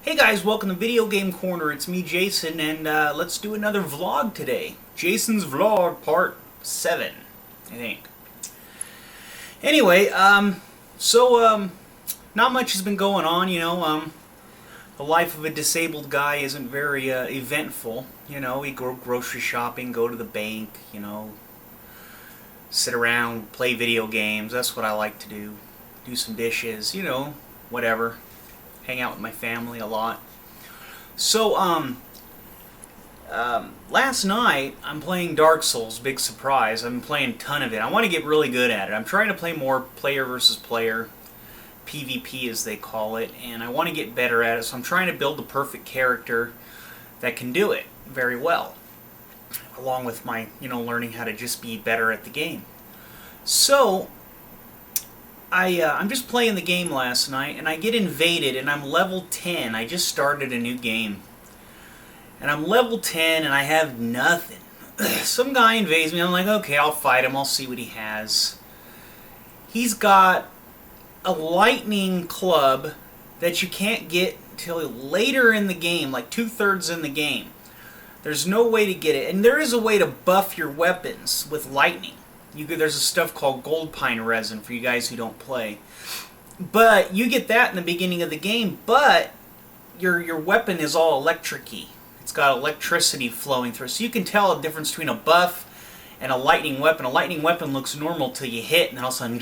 Hey guys, welcome to Video Game Corner. It's me, Jason, and let's do another vlog today. Jason's Vlog Part 7, I think. Anyway, not much has been going on, the life of a disabled guy isn't very eventful. We go grocery shopping, go to the bank, sit around, play video games. That's what I like to do. Do some dishes, whatever. Hang out with my family a lot. So, last night I'm playing Dark Souls, big surprise. I've been playing a ton of it. I want to get really good at it. I'm trying to play more player versus player, PvP as they call it, and I want to get better at it, so I'm trying to build the perfect character that can do it very well, along with my, learning how to just be better at the game. So, I'm just playing the game last night, and I get invaded, and I'm level 10. I just started a new game. And I'm level 10, and I have nothing. Some guy invades me. I'm like, okay, I'll fight him. I'll see what he has. He's got a lightning club that you can't get till later in the game, like 2/3 in the game. There's no way to get it. And there is a way to buff your weapons with lightning. There's a stuff called gold pine resin for you guys who don't play. But you get that in the beginning of the game, but your weapon is all electric-y. It's got electricity flowing through. So you can tell the difference between a buff and a lightning weapon. A lightning weapon looks normal till you hit, and then all of a sudden,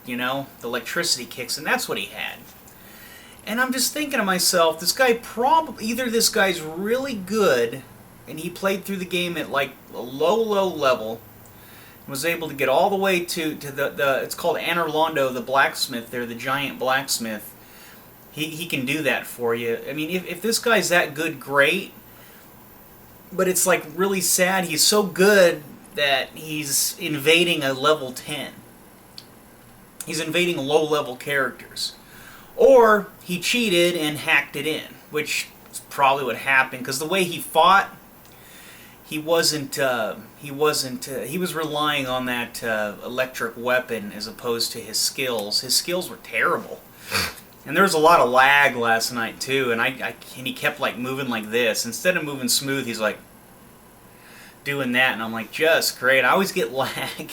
the electricity kicks, and that's what he had. And I'm just thinking to myself, either this guy's really good, and he played through the game at like a low level, was able to get all the way to the it's called Anorlondo, the blacksmith there, the giant blacksmith. He can do that for you. I mean, if this guy's that good, great. But it's like really sad. He's so good that he's invading a level 10. He's invading low-level characters. Or he cheated and hacked it in, which is probably what happened, because the way he fought, he was relying on that electric weapon as opposed to his skills. His skills were terrible. And there was a lot of lag last night too, and he kept like moving like this. Instead of moving smooth, he's like doing that, and I'm like, just great. I always get lag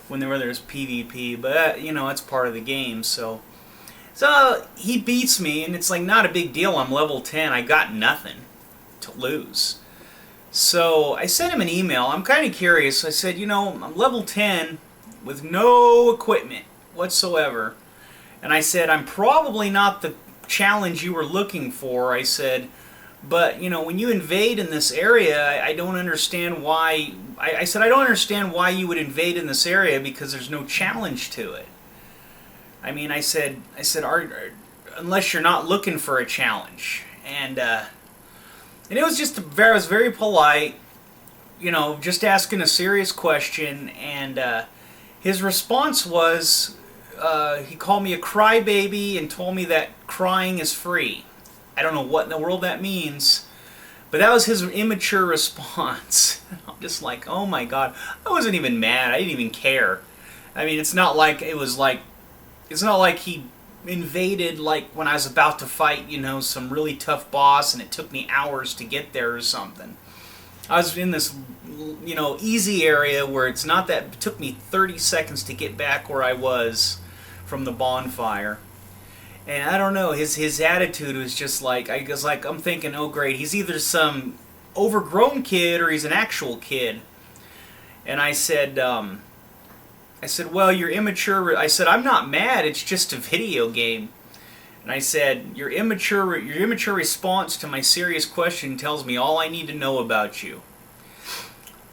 when there's PvP, but it's part of the game. So he beats me, and it's like not a big deal. I'm level 10. I got nothing to lose. So I sent him an email. I'm kind of curious. I said, I'm level 10 with no equipment whatsoever. And I said, I'm probably not the challenge you were looking for. I said, but, when you invade in this area, I don't understand why. I said, I don't understand why you would invade in this area because there's no challenge to it. I mean, I said, unless you're not looking for a challenge. And it was I was very polite, just asking a serious question. And his response was, he called me a crybaby and told me that crying is free. I don't know what in the world that means, but that was his immature response. I'm just like, oh my god. I wasn't even mad. I didn't even care. I mean, it's not like he invaded like when I was about to fight, some really tough boss and it took me hours to get there or something. I was in this, easy area where it took me 30 seconds to get back where I was from the bonfire. And I don't know, his attitude was just like, I'm thinking, oh great, he's either some overgrown kid or he's an actual kid. And I said, well, you're immature. I said, I'm not mad, it's just a video game. And I said, your immature response to my serious question tells me all I need to know about you.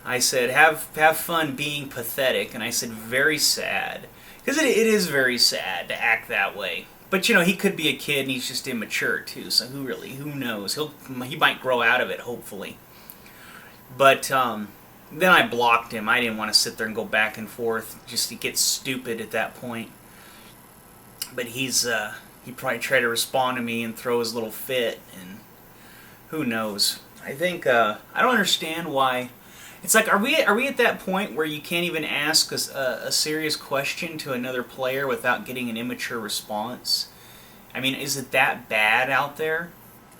I said, have fun being pathetic. And I said, very sad. Because it is very sad to act that way. But, he could be a kid and he's just immature, too. So who knows? He might grow out of it, hopefully. But then I blocked him. I didn't want to sit there and go back and forth. Just, it gets stupid at that point. But he probably tried to respond to me and throw his little fit. And who knows? I think, I don't understand why. It's like, are we at that point where you can't even ask a serious question to another player without getting an immature response? I mean, is it that bad out there?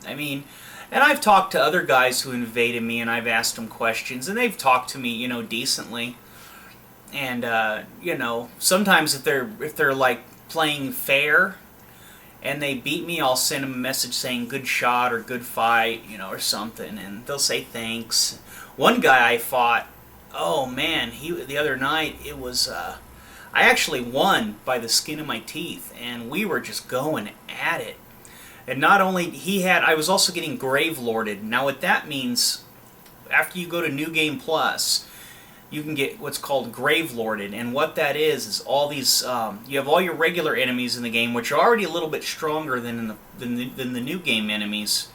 I mean, and I've talked to other guys who invaded me, and I've asked them questions, and they've talked to me, decently. And sometimes if they're like playing fair, and they beat me, I'll send them a message saying good shot or good fight, or something, and they'll say thanks. One guy I fought, oh man, the other night it was. I actually won by the skin of my teeth, and we were just going at it. And not only I was also getting grave lorded. Now what that means, after you go to New Game Plus, you can get what's called grave lorded, and what that is all these. You have all your regular enemies in the game, which are already a little bit stronger than the New Game enemies.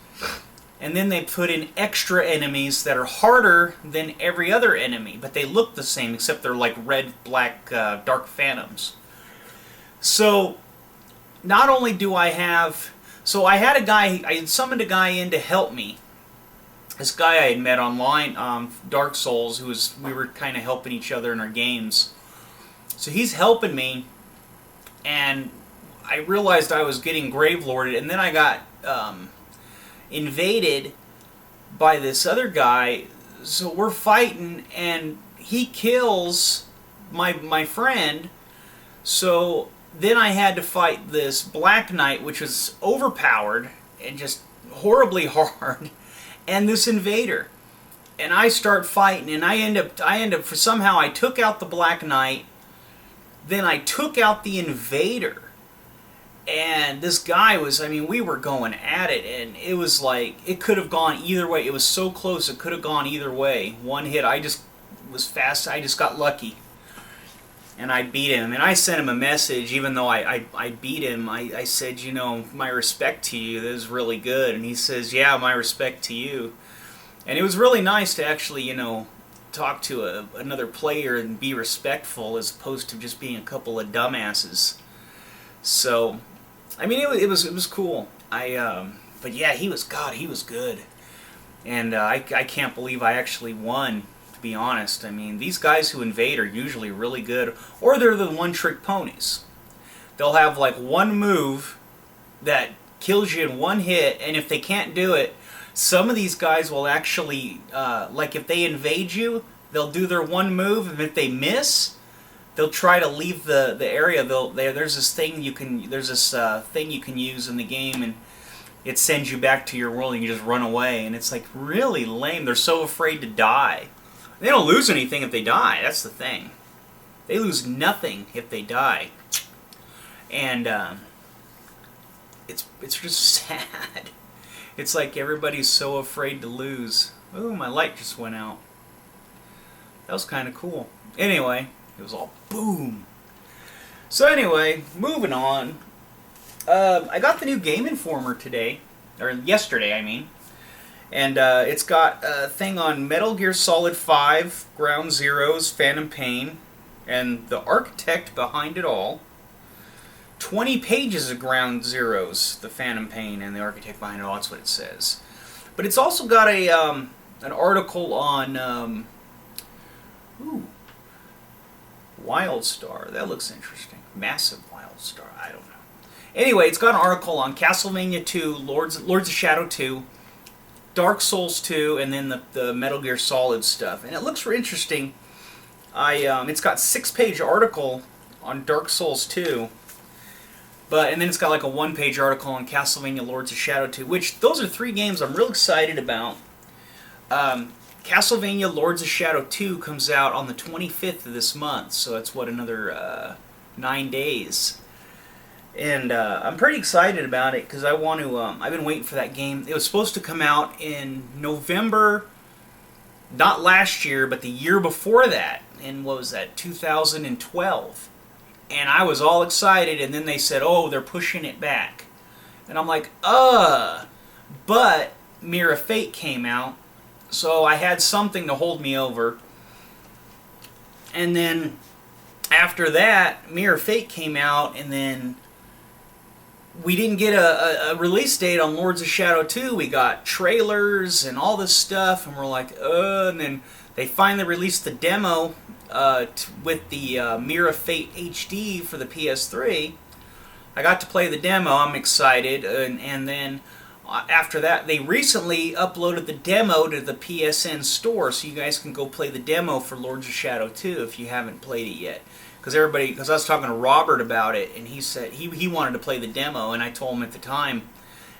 And then they put in extra enemies that are harder than every other enemy, but they look the same, except they're like red, black, dark phantoms. So, not only do I have... So I had summoned a guy in to help me. This guy I had met online, Dark Souls, we were kind of helping each other in our games. So he's helping me, and I realized I was getting grave lorded, and then I got... invaded by this other guy. So we're fighting, and he kills my friend. So then I had to fight this Black Knight, which was overpowered and just horribly hard, and this invader. And I start fighting, and I end up somehow I took out the Black Knight, then I took out the invader. And this guy we were going at it, and it was like, it could have gone either way. It was so close, it could have gone either way. One hit, I just was fast, I just got lucky. And I beat him, and I sent him a message, even though I beat him, I said, my respect to you, that was really good. And he says, yeah, my respect to you. And it was really nice to actually, talk to another player and be respectful, as opposed to just being a couple of dumbasses. So... it was cool. But yeah, he was good, and I can't believe I actually won. To be honest, these guys who invade are usually really good, or they're the one-trick ponies. They'll have like one move that kills you in one hit, and if they can't do it, some of these guys will actually, like if they invade you, they'll do their one move, and if they miss, they'll try to leave the area. There's this thing you can use in the game, and it sends you back to your world, and you just run away. And it's like really lame. They're so afraid to die. They don't lose anything if they die. That's the thing. They lose nothing if they die. And it's just sad. It's like everybody's so afraid to lose. Oh, my light just went out. That was kind of cool. Anyway. It was all boom. So anyway, moving on. I got the new Game Informer today, or yesterday, I mean. And it's got a thing on Metal Gear Solid 5, Ground Zeroes, Phantom Pain, and the architect behind it all. 20 pages of Ground Zeroes, the Phantom Pain, and the architect behind it all. That's what it says. But it's also got an article on... WildStar. That looks interesting. Massive WildStar. I don't know. Anyway, it's got an article on Castlevania 2, Lords of Shadow 2, Dark Souls 2, and then the Metal Gear Solid stuff. And it looks interesting. It's got a 6-page article on Dark Souls 2, and then it's got like a 1-page article on Castlevania Lords of Shadow 2, which those are 3 games I'm real excited about. Castlevania Lords of Shadow 2 comes out on the 25th of this month, so that's another 9 days. And I'm pretty excited about it, because I want to, I've been waiting for that game. It was supposed to come out in November, not last year, but the year before that, in, 2012. And I was all excited, and then they said, oh, they're pushing it back. And I'm like, but Mirror of Fate came out, so I had something to hold me over. And then after that, Mirror of Fate came out, and then we didn't get a release date on Lords of Shadow 2. We got trailers and all this stuff, and we're like, and then they finally released the demo with the Mirror of Fate HD for the PS3. I got to play the demo. I'm excited, and then after that, they recently uploaded the demo to the PSN store, so you guys can go play the demo for Lords of Shadow 2 if you haven't played it yet. Because I was talking to Robert about it, and he said he wanted to play the demo, and I told him at the time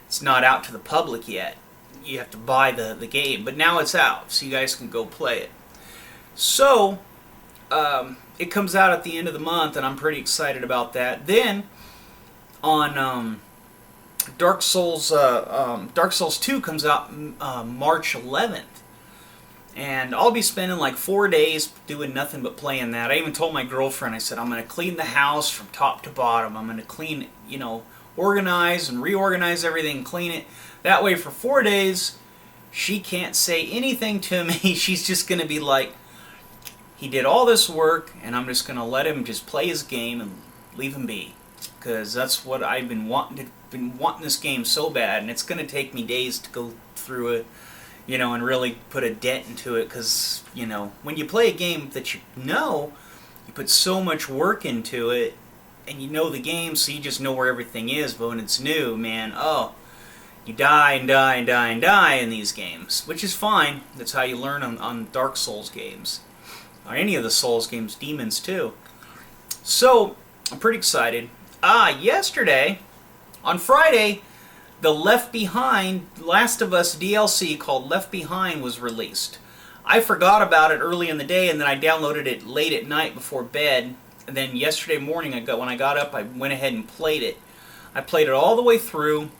it's not out to the public yet. You have to buy the game, but now it's out, so you guys can go play it. So it comes out at the end of the month, and I'm pretty excited about that. Then on Dark Souls 2 comes out March 11th. And I'll be spending like 4 days doing nothing but playing that. I even told my girlfriend, I said, I'm going to clean the house from top to bottom. I'm going to clean, organize and reorganize everything, clean it. That way for 4 days, she can't say anything to me. She's just going to be like, he did all this work, and I'm just going to let him just play his game and leave him be. Because that's what I've been wanting this game so bad, and it's going to take me days to go through it, and really put a dent into it. Because, when you play a game that you put so much work into it, and you know the game, so you just know where everything is. But when it's new, man, you die and die and die and die in these games, which is fine. That's how you learn on Dark Souls games, or any of the Souls games, Demons too. So I'm pretty excited. Yesterday, on Friday, the Left Behind Last of Us DLC called Left Behind was released. I forgot about it early in the day, and then I downloaded it late at night before bed. And then yesterday morning, when I got up, I went ahead and played it. I played it all the way through,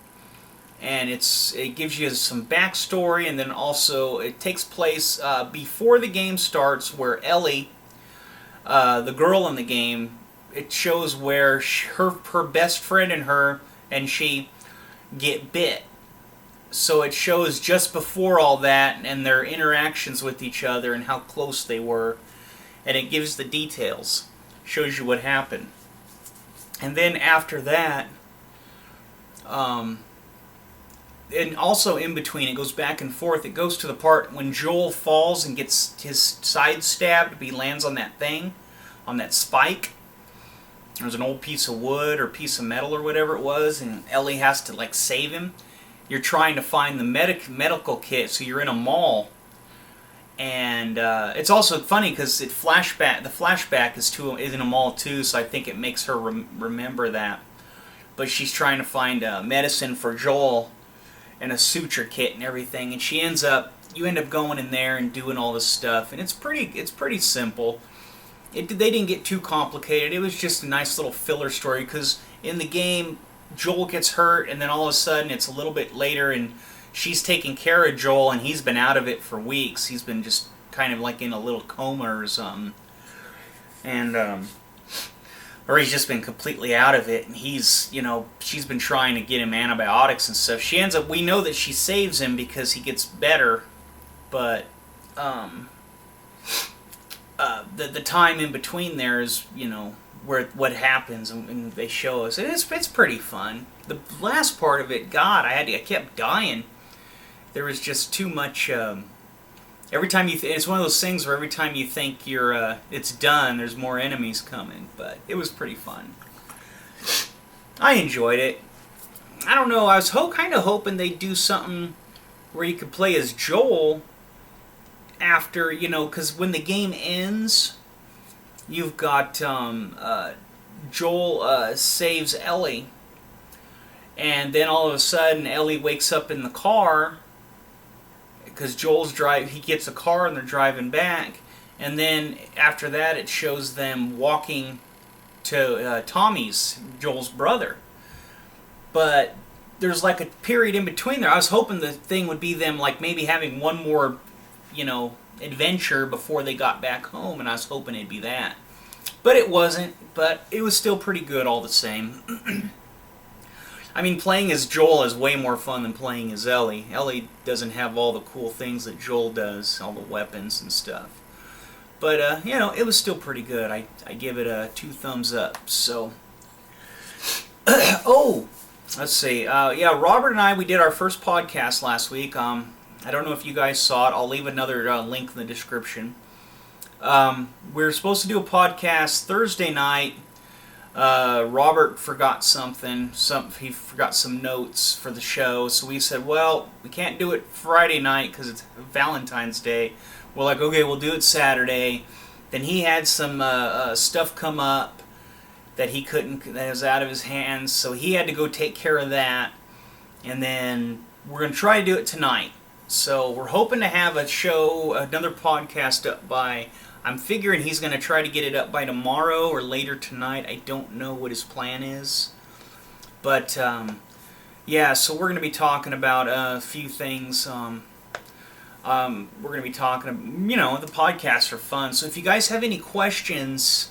and it gives you some backstory, and then also it takes place before the game starts, where Ellie, the girl in the game, it shows where her best friend and she get bit. So it shows just before all that and their interactions with each other and how close they were, and it gives the details, shows you what happened. And then after that, and also in between, it goes back and forth. It goes to the part when Joel falls and gets his side stabbed. He lands on that thing, on that spike. There's an old piece of wood or piece of metal or whatever it was, and Ellie has to save him. You're trying to find the medical kit, so you're in a mall, and it's also funny because the flashback is in a mall too, so I think it makes her remember that. But she's trying to find medicine for Joel and a suture kit and everything, and you end up going in there and doing all this stuff, and it's pretty simple. They didn't get too complicated. It was just a nice little filler story, because in the game, Joel gets hurt, and then all of a sudden it's a little bit later, and she's taking care of Joel, and he's been out of it for weeks. He's been just kind of like in a little coma or something, and or he's just been completely out of it, and she's been trying to get him antibiotics and stuff. We know that she saves him because he gets better, but the time in between there is, what happens, and they show us. It's pretty fun. The last part of it, God, I kept dying. There was just too much. Every time it's one of those things where every time you think it's done, there's more enemies coming. But it was pretty fun. I enjoyed it. I don't know. I was kind of hoping they'd do something where you could play as Joel after, because when the game ends, you've got Joel saves Ellie, and then all of a sudden Ellie wakes up in the car because he gets a car and they're driving back, and then after that it shows them walking to Tommy's, Joel's brother. But there's a period in between there. I was hoping the thing would be them maybe having one more adventure before they got back home, and I was hoping it'd be that. But it wasn't, but it was still pretty good all the same. I mean, playing as Joel is way more fun than playing as Ellie. Ellie doesn't have all the cool things that Joel does, all the weapons and stuff. But, it was still pretty good. I give it a 2 thumbs up, so... Oh! Let's see. Robert and I, we did our first podcast last week. I don't know if you guys saw it. I'll leave another link in the description. We're supposed to do a podcast Thursday night. Robert forgot something. He forgot some notes for the show, so we said, well, we can't do it Friday night because it's Valentine's Day. We're like, okay, we'll do it Saturday. Then he had some stuff come up that he couldn't, that was out of his hands, so he had to go take care of that. And then we're going to try to do it tonight. So we're hoping to have a show, another podcast up by, I'm figuring he's going to try to get it up by tomorrow or later tonight. I don't know what his plan is. But, yeah, so we're going to be talking about a few things. We're going to be talking, you know, the podcasts are fun. So if you guys have any questions,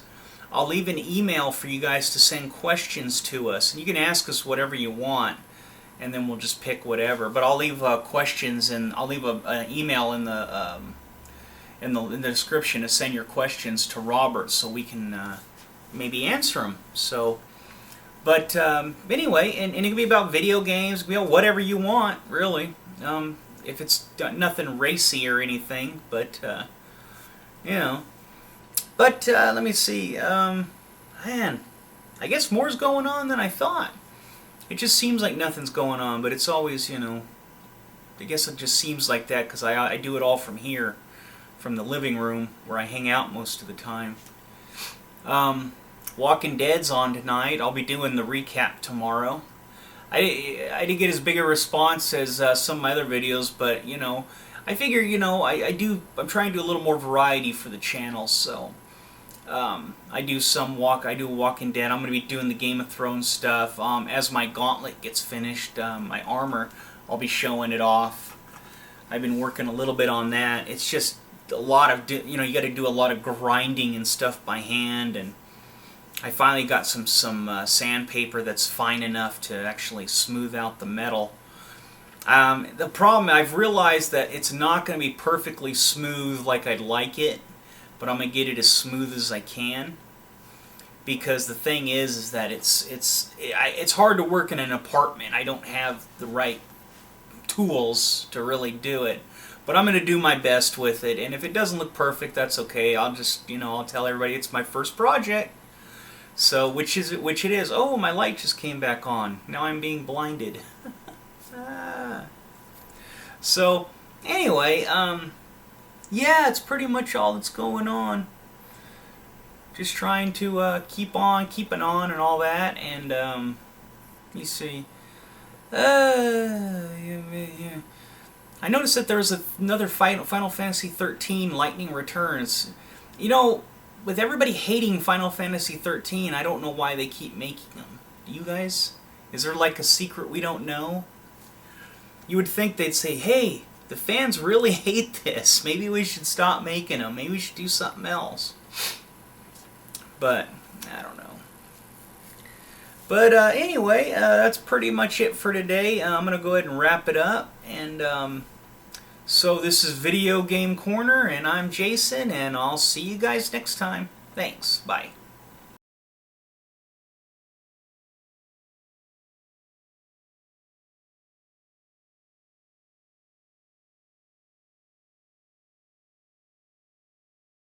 I'll leave an email for you guys to send questions to us. And you can ask us whatever you want, and then we'll just pick whatever. But I'll leave questions, and I'll leave an email in the description to send your questions to Robert so we can maybe answer them. So, but anyway, and it can be about video games, it can be about whatever you want, really. If it's nothing racy or anything, but you know. But let me see. Man, I guess more's going on than I thought. It just seems like nothing's going on, but it's always, you know, I guess it just seems like that because I do it all from here, from the living room where I hang out most of the time. Walking Dead's on tonight. I'll be doing the recap tomorrow. I didn't get as big a response as some of my other videos, but, you know, I figure, you know, I'm trying to do a little more variety for the channel, so I do Walking Dead. I'm going to be doing the Game of Thrones stuff. As my gauntlet gets finished, my armor, I'll be showing it off. I've been working a little bit on that. It's just a lot of, you know, you got to do a lot of grinding and stuff by hand, and I finally got some sandpaper that's fine enough to actually smooth out the metal. The problem, I've realized that it's not going to be perfectly smooth like I'd like it, but I'm going to get it as smooth as I can. Because the thing is that it's hard to work in an apartment. I don't have the right tools to really do it. But I'm going to do my best with it, and if it doesn't look perfect, that's okay. I'll just, you know, I'll tell everybody it's my first project. So, which it is. Oh, my light just came back on. Now I'm being blinded. So, anyway, yeah, it's pretty much all that's going on. Just trying to keeping on and all that, and let me see. Yeah. I noticed that there's another Final Fantasy 13 Lightning Returns. You know, with everybody hating Final Fantasy 13, I don't know why they keep making them. Do you guys? Is there like a secret we don't know? You would think they'd say, hey, the fans really hate this. Maybe we should stop making them. Maybe we should do something else. But, I don't know. But anyway, that's pretty much it for today. I'm going to go ahead and wrap it up. And so this is Video Game Corner, and I'm Jason, and I'll see you guys next time. Thanks. Bye.